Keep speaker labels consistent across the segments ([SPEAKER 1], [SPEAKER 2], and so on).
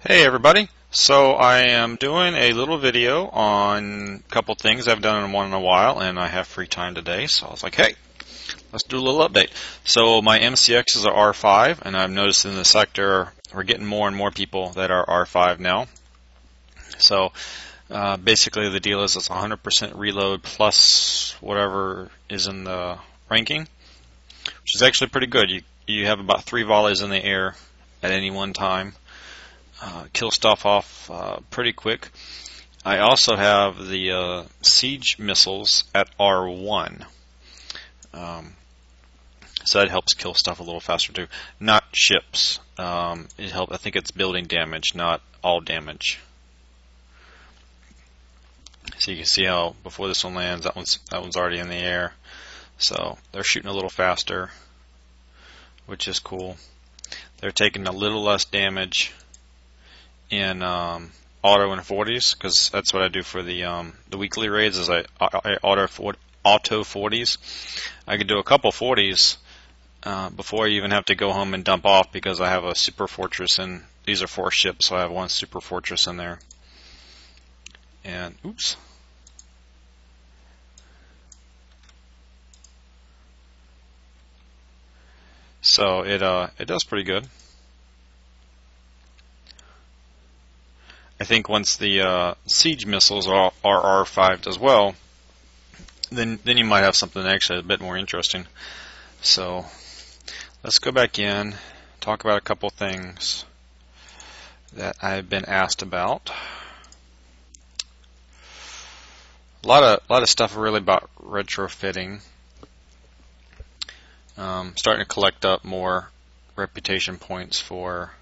[SPEAKER 1] Hey everybody, so I am doing a little video on a couple things I've done in one in a while, and I have free time today, so I was like, hey, let's do a little update. So my MCXs are R5, and I've noticed in the sector we're getting more and more people that are R5 now. So basically the deal is it's 100% reload plus whatever is in the ranking, which is actually pretty good. You have about 3 volleys in the air at any one time. Kill stuff off pretty quick. I also have the siege missiles at R1. So that helps kill stuff a little faster too. Not ships. I think it's building damage, not all damage. So you can see how before this one lands, that one's already in the air. So they're shooting a little faster, which is cool. They're taking a little less damage in auto and 40s, because that's what I do for the weekly raids. Is I auto 40s. I could do a couple 40s before I even have to go home and dump off, because I have a super fortress, and these are 4 ships, so I have 1 super fortress in there. And oops. So it does pretty good. I think once the siege missiles are R5'd as well, then you might have something actually a bit more interesting. So let's go back in, talk about a couple things that I've been asked about. A lot of stuff really about retrofitting. Starting to collect up more reputation points for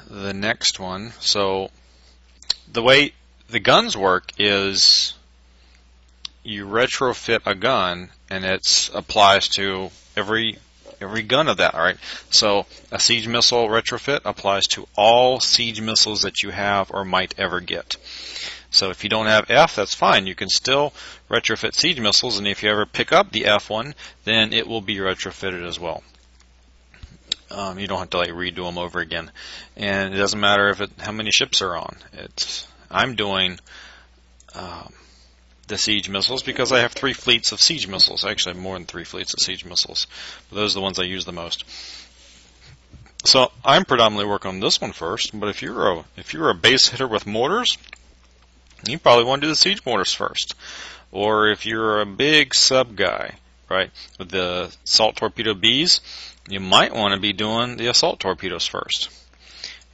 [SPEAKER 1] the next one. So the way the guns work is you retrofit a gun, and it applies to every gun of that. All right. So a siege missile retrofit applies to all siege missiles that you have or might ever get. So if you don't have F, that's fine. You can still retrofit siege missiles, and if you ever pick up the F one, then it will be retrofitted as well. You don't have to redo them over again, and it doesn't matter how many ships are on. I'm doing the siege missiles because I have 3 fleets of siege missiles. Actually, more than 3 fleets of siege missiles. But those are the ones I use the most. So I'm predominantly working on this one first. But if you're a base hitter with mortars, you probably want to do the siege mortars first. Or if you're a big sub guy, right, with the assault torpedo Bs, you might want to be doing the assault torpedoes first.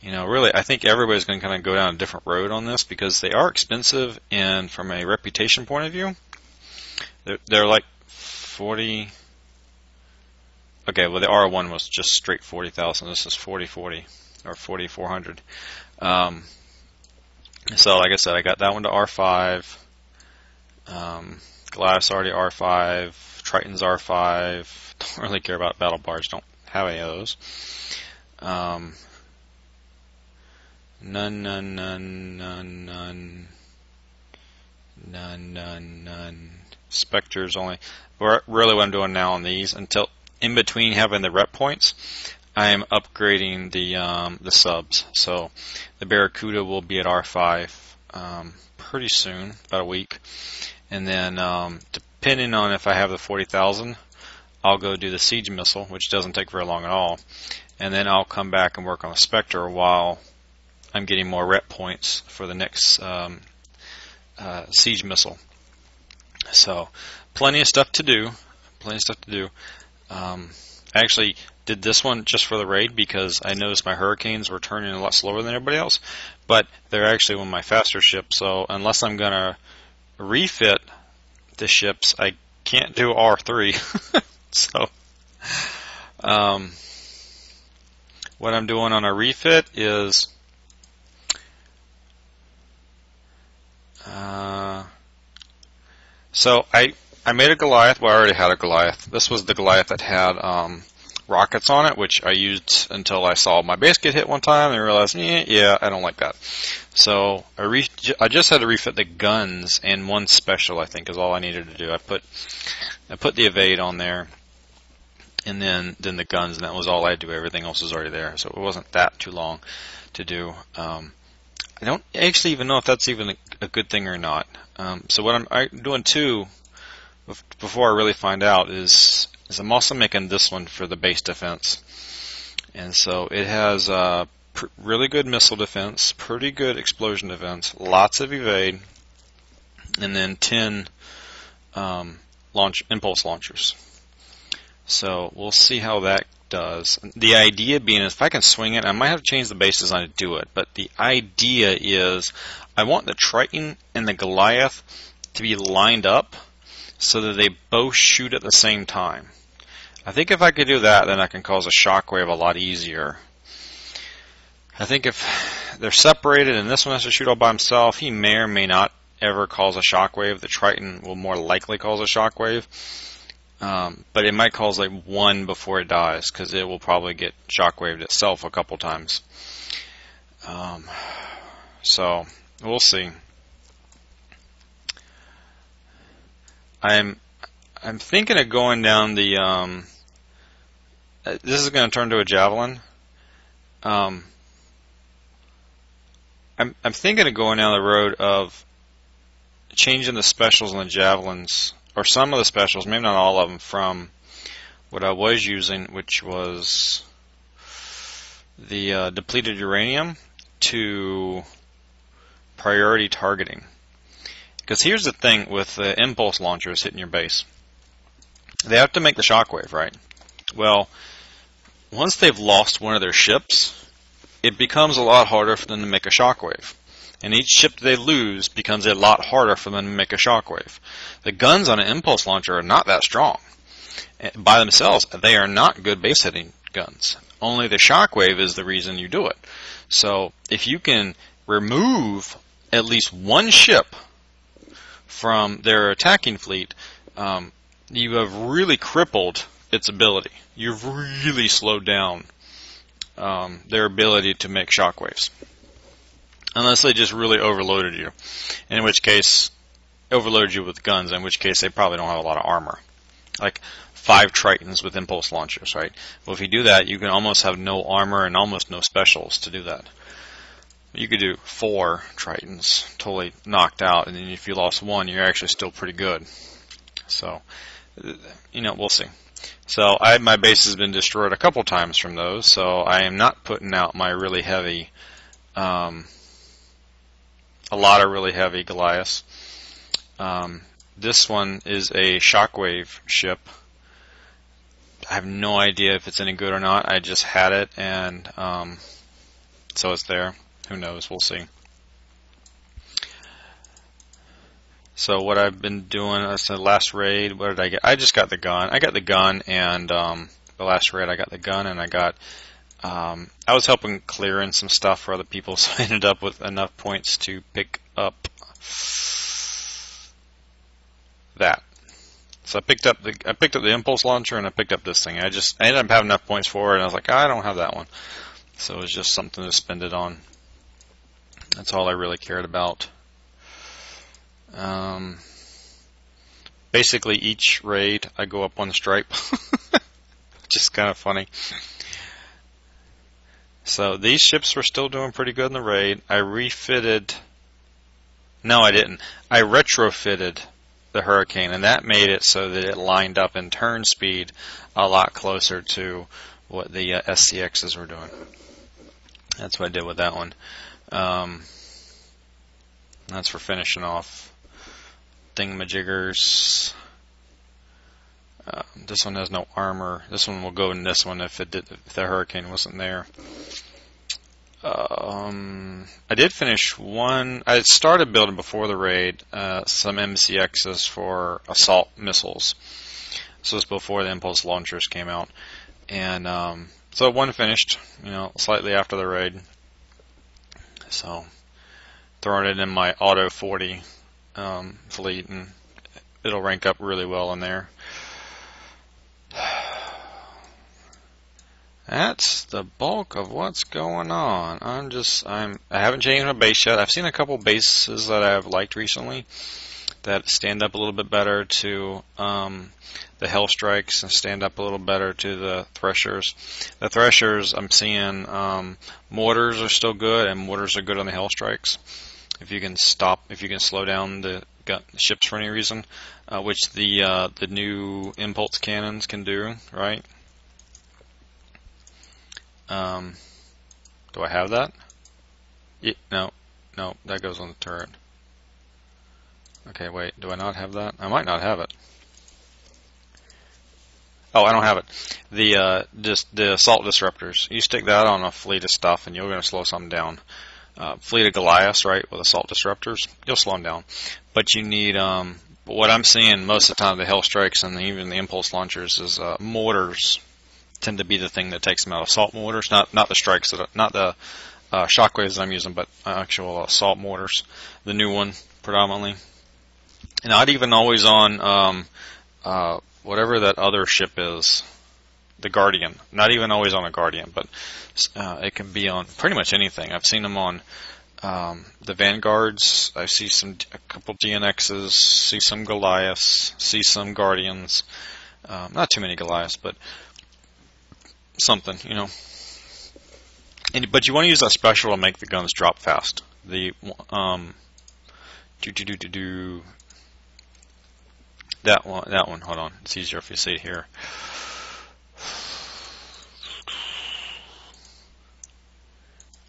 [SPEAKER 1] Really, I think everybody's going to kind of go down a different road on this, because they are expensive, and from a reputation point of view, they're like 40. Okay, well the R1 was just straight 40,000. This is 4040 or 4400. So like I said, I got that one to R5. Goliath's already R5. Triton's R5. Don't really care about battle barge. Don't have any of those. None. Spectres only. Really what I'm doing now on these, until in between having the rep points, I'm upgrading the subs. So the Barracuda will be at R5 pretty soon, about a week. And then depending on if I have the 40,000, I'll go do the siege missile, which doesn't take very long at all. And then I'll come back and work on a Spectre while I'm getting more rep points for the next siege missile. So plenty of stuff to do. I actually did this one just for the raid because I noticed my hurricanes were turning a lot slower than everybody else, but they're actually one of my faster ships. So unless I'm going to refit the ships, I can't do R3. So what I'm doing on a refit is so I made a Goliath. Well, I already had a Goliath. This was the Goliath that had rockets on it, which I used until I saw my base get hit one time and I realized, yeah, I don't like that. So I just had to refit the guns, and 1 special, I think, is all I needed to do. I put the evade on there, and then the guns, and that was all I had to do. Everything else was already there, so it wasn't that too long to do. I don't actually even know if that's even a good thing or not. So what I'm doing too, before I really find out, is I'm also making this one for the base defense. And so it has really good missile defense, pretty good explosion defense, lots of evade, and then 10 impulse launchers. So we'll see how that does. The idea being is if I can swing it, I might have to change the base design to do it, but the idea is I want the Triton and the Goliath to be lined up so that they both shoot at the same time. I think if I could do that, then I can cause a shockwave a lot easier. I think if they're separated and this one has to shoot all by himself, he may or may not ever cause a shockwave. The Triton will more likely cause a shockwave. But it might cause like one before it dies, because it will probably get shockwaved itself a couple times. So we'll see. I'm thinking of going down the. This is going to turn to a javelin. I'm thinking of going down the road of changing the specials on the javelins, or some of the specials, maybe not all of them, from what I was using, which was the depleted uranium, to priority targeting. Because here's the thing with the impulse launchers hitting your base. They have to make the shockwave, right? Well, once they've lost one of their ships, it becomes a lot harder for them to make a shockwave. And each ship they lose becomes a lot harder for them to make a shockwave. The guns on an impulse launcher are not that strong. By themselves, they are not good base hitting guns. Only the shockwave is the reason you do it. So if you can remove at least one ship from their attacking fleet, you have really crippled its ability. You've really slowed down their ability to make shockwaves. Unless they just really overloaded you. In which case, overloaded you with guns, in which case they probably don't have a lot of armor. Like 5 Tritons with impulse launchers, right? Well, if you do that, you can almost have no armor and almost no specials to do that. You could do 4 Tritons totally knocked out, and then if you lost one, you're actually still pretty good. So, we'll see. So, my base has been destroyed a couple times from those, so I am not putting out my really heavy, a lot of really heavy Goliaths. This one is a shockwave ship. I have no idea if it's any good or not. I just had it, and so it's there. Who knows? We'll see. So what I've been doing, that's the last raid. What did I get? I just got the gun. I got the gun, and the last raid I got the gun, and I got. I was helping clearing some stuff for other people, so I ended up with enough points to pick up that. So I picked up the impulse launcher, and I picked up this thing. I ended up having enough points for it, and I was like, I don't have that one. So it was just something to spend it on. That's all I really cared about. Basically, each raid I go up one stripe. Just kind of funny. So these ships were still doing pretty good in the raid. I refitted. No, I didn't. I retrofitted the Hurricane, and that made it so that it lined up in turn speed a lot closer to what the SCXs were doing. That's what I did with that one. That's for finishing off thingamajiggers. This one has no armor. This one will go in this one if the Hurricane wasn't there. I did finish one. I started building before the raid some MCXs for assault missiles. So it's before the impulse launchers came out, and so one finished, slightly after the raid. So throwing it in my auto 40 fleet, and it'll rank up really well in there. That's the bulk of what's going on. I haven't changed my base yet. I've seen a couple bases that I've liked recently. that stand up a little bit better to the Hell Strikes and stand up a little better to the Threshers. The Threshers, I'm seeing mortars are still good, and mortars are good on the Hell Strikes. If you can slow down the ships for any reason, which the new impulse cannons can do, right? Do I have that? No, that goes on the turret. Okay, wait, do I not have that? I might not have it. Oh, I don't have it. The assault disruptors. You stick that on a fleet of stuff, and you're going to slow something down. Fleet of Goliaths, right, with assault disruptors, you'll slow them down. But you need, what I'm seeing most of the time, the Hell Strikes and even the impulse launchers is mortars tend to be the thing that takes them out. Assault mortars, not the strikes, not the shockwaves that I'm using, but actual assault mortars. The new one, predominantly. And not even always on whatever that other ship is, the Guardian. Not even always on a Guardian, but it can be on pretty much anything. I've seen them on the Vanguards. I see a couple GNXs, see some Goliaths, see some Guardians. Not too many Goliaths, but something, you know. But you want to use that special to make the guns drop fast. The that one. Hold on, it's easier if you see it here.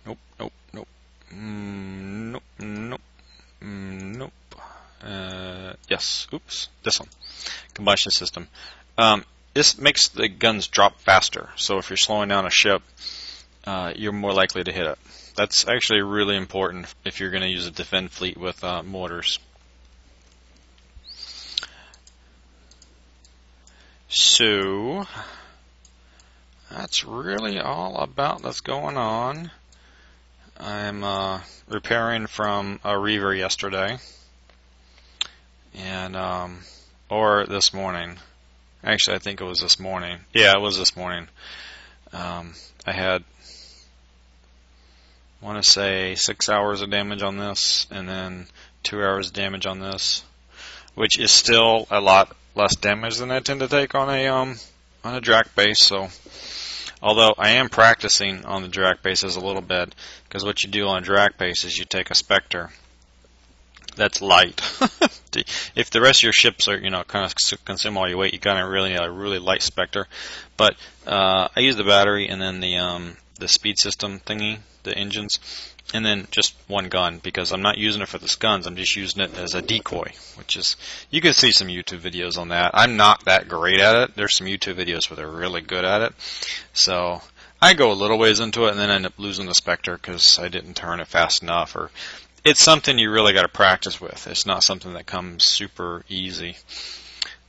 [SPEAKER 1] Nope. Yes. Oops. This one. Combustion system. This makes the guns drop faster. So if you're slowing down a ship, you're more likely to hit it. That's actually really important if you're going to use a defend fleet with mortars. So that's really all about that's going on. I'm repairing from a reaver yesterday, and or this morning. Actually, I think it was this morning. Yeah, it was this morning. I had, I want to say 6 hours of damage on this, and then 2 hours of damage on this, which is still a lot less damage than I tend to take on a Drac base. So, although I am practicing on the Drac bases a little bit, because what you do on a Drac base is you take a Spectre that's light. If the rest of your ships are, kind of consume all your weight, you kind of really need a really light Spectre. But I use the battery and then the speed system thingy, the engines, and then just one gun, because I'm not using it for the guns. I'm just using it as a decoy, which is, you can see some YouTube videos on that. I'm not that great at it. There's some YouTube videos where they're really good at it. So I go a little ways into it and then end up losing the Spectre because I didn't turn it fast enough, or it's something you really got to practice with. It's not something that comes super easy.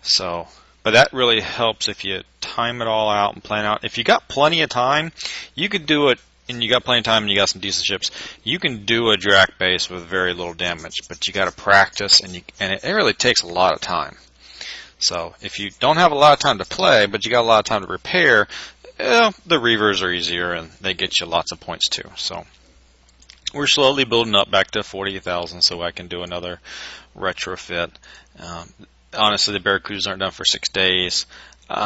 [SPEAKER 1] So, but that really helps if you time it all out and plan out. If you got plenty of time, you could do it, and you got plenty of time and you got some decent ships, you can do a Drac base with very little damage, but you got to practice, and it really takes a lot of time. So, if you don't have a lot of time to play, but you got a lot of time to repair, the Reavers are easier, and they get you lots of points too. So, we're slowly building up back to 40,000 so I can do another retrofit. Honestly, the Barracudas aren't done for 6 days. The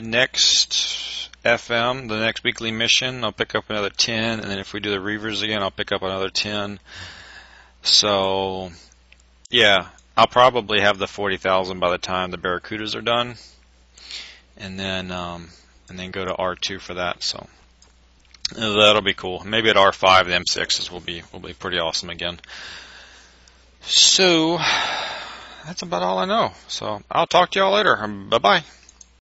[SPEAKER 1] next FM, the next weekly mission, I'll pick up another 10, and then if we do the Reavers again, I'll pick up another 10. So, yeah, I'll probably have the 40,000 by the time the Barracudas are done, and then go to R2 for that. So that'll be cool. Maybe at R5 the M6s will be pretty awesome again. So that's about all I know. So I'll talk to y'all later. Bye bye.